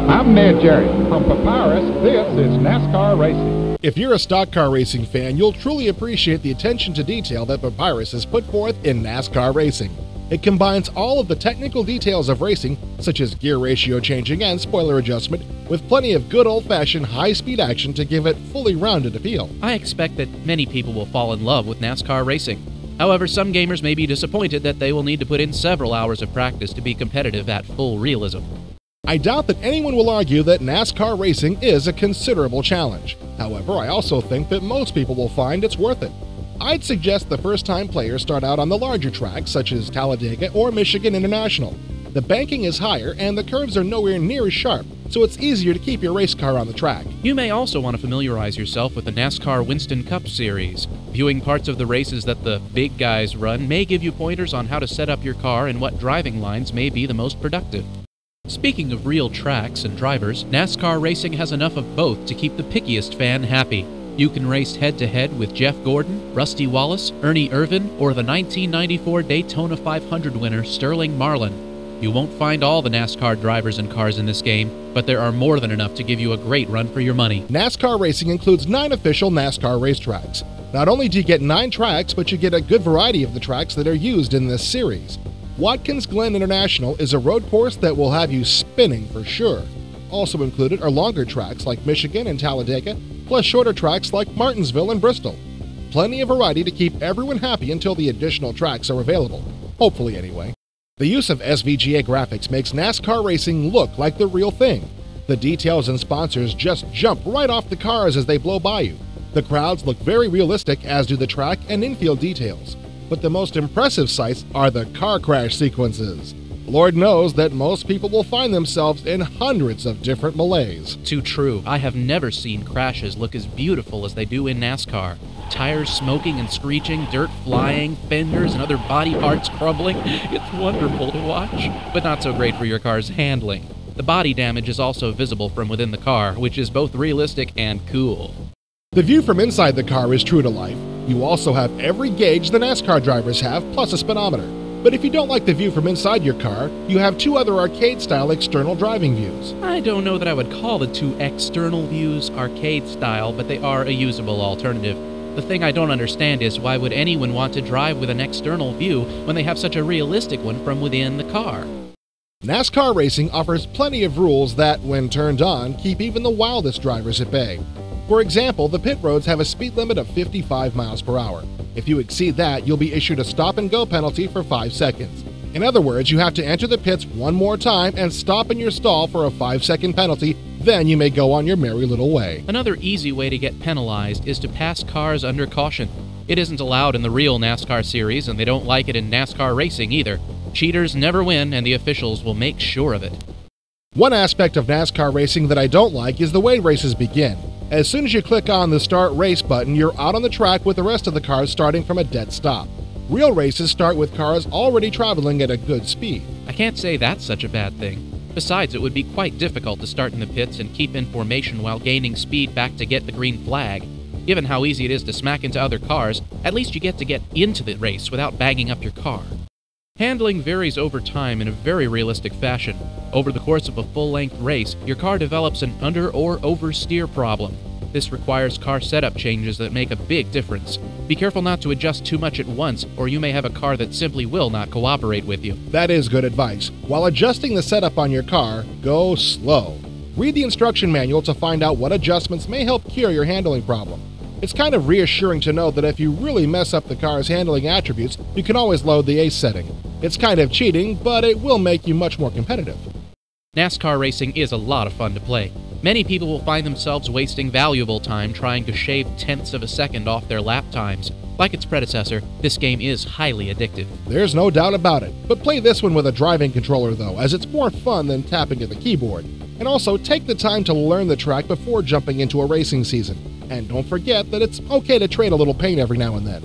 I'm Ned Jerry. From Papyrus, this is NASCAR Racing. If you're a stock car racing fan, you'll truly appreciate the attention to detail that Papyrus has put forth in NASCAR Racing. It combines all of the technical details of racing, such as gear ratio changing and spoiler adjustment, with plenty of good old-fashioned high-speed action to give it fully rounded appeal. I expect that many people will fall in love with NASCAR racing. However, some gamers may be disappointed that they will need to put in several hours of practice to be competitive at full realism. I doubt that anyone will argue that NASCAR racing is a considerable challenge. However, I also think that most people will find it's worth it. I'd suggest the first-time players start out on the larger tracks such as Talladega or Michigan International. The banking is higher and the curves are nowhere near as sharp, so it's easier to keep your race car on the track. You may also want to familiarize yourself with the NASCAR Winston Cup Series. Viewing parts of the races that the big guys run may give you pointers on how to set up your car and what driving lines may be the most productive. Speaking of real tracks and drivers, NASCAR Racing has enough of both to keep the pickiest fan happy. You can race head-to-head with Jeff Gordon, Rusty Wallace, Ernie Irvan, or the 1994 Daytona 500 winner Sterling Marlin. You won't find all the NASCAR drivers and cars in this game, but there are more than enough to give you a great run for your money. NASCAR Racing includes 9 official NASCAR racetracks. Not only do you get 9 tracks, but you get a good variety of the tracks that are used in this series. Watkins Glen International is a road course that will have you spinning for sure. Also included are longer tracks like Michigan and Talladega, plus shorter tracks like Martinsville and Bristol. Plenty of variety to keep everyone happy until the additional tracks are available. Hopefully anyway. The use of SVGA graphics makes NASCAR racing look like the real thing. The details and sponsors just jump right off the cars as they blow by you. The crowds look very realistic, as do the track and infield details. But the most impressive sights are the car crash sequences. Lord knows that most people will find themselves in hundreds of different melees. Too true. I have never seen crashes look as beautiful as they do in NASCAR. Tires smoking and screeching, dirt flying, fenders and other body parts crumbling. It's wonderful to watch, but not so great for your car's handling. The body damage is also visible from within the car, which is both realistic and cool. The view from inside the car is true to life. You also have every gauge the NASCAR drivers have, plus a speedometer. But if you don't like the view from inside your car, you have 2 other arcade-style external driving views. I don't know that I would call the 2 external views arcade-style, but they are a usable alternative. The thing I don't understand is why would anyone want to drive with an external view when they have such a realistic one from within the car? NASCAR Racing offers plenty of rules that, when turned on, keep even the wildest drivers at bay. For example, the pit roads have a speed limit of 55 miles per hour. If you exceed that, you'll be issued a stop-and-go penalty for 5 seconds. In other words, you have to enter the pits one more time and stop in your stall for a 5-second penalty, then you may go on your merry little way. Another easy way to get penalized is to pass cars under caution. It isn't allowed in the real NASCAR series, and they don't like it in NASCAR Racing either. Cheaters never win, and the officials will make sure of it. One aspect of NASCAR racing that I don't like is the way races begin. As soon as you click on the Start Race button, you're out on the track with the rest of the cars starting from a dead stop. Real races start with cars already traveling at a good speed. I can't say that's such a bad thing. Besides, it would be quite difficult to start in the pits and keep in formation while gaining speed back to get the green flag. Given how easy it is to smack into other cars, at least you get to get into the race without bagging up your car. Handling varies over time in a very realistic fashion. Over the course of a full-length race, your car develops an under- or oversteer problem. This requires car setup changes that make a big difference. Be careful not to adjust too much at once, or you may have a car that simply will not cooperate with you. That is good advice. While adjusting the setup on your car, go slow. Read the instruction manual to find out what adjustments may help cure your handling problem. It's kind of reassuring to know that if you really mess up the car's handling attributes, you can always load the ACE setting. It's kind of cheating, but it will make you much more competitive. NASCAR racing is a lot of fun to play. Many people will find themselves wasting valuable time trying to shave tenths of a second off their lap times. Like its predecessor, this game is highly addictive. There's no doubt about it, but play this one with a driving controller though, as it's more fun than tapping at the keyboard. And also, take the time to learn the track before jumping into a racing season. And don't forget that it's okay to trade a little paint every now and then.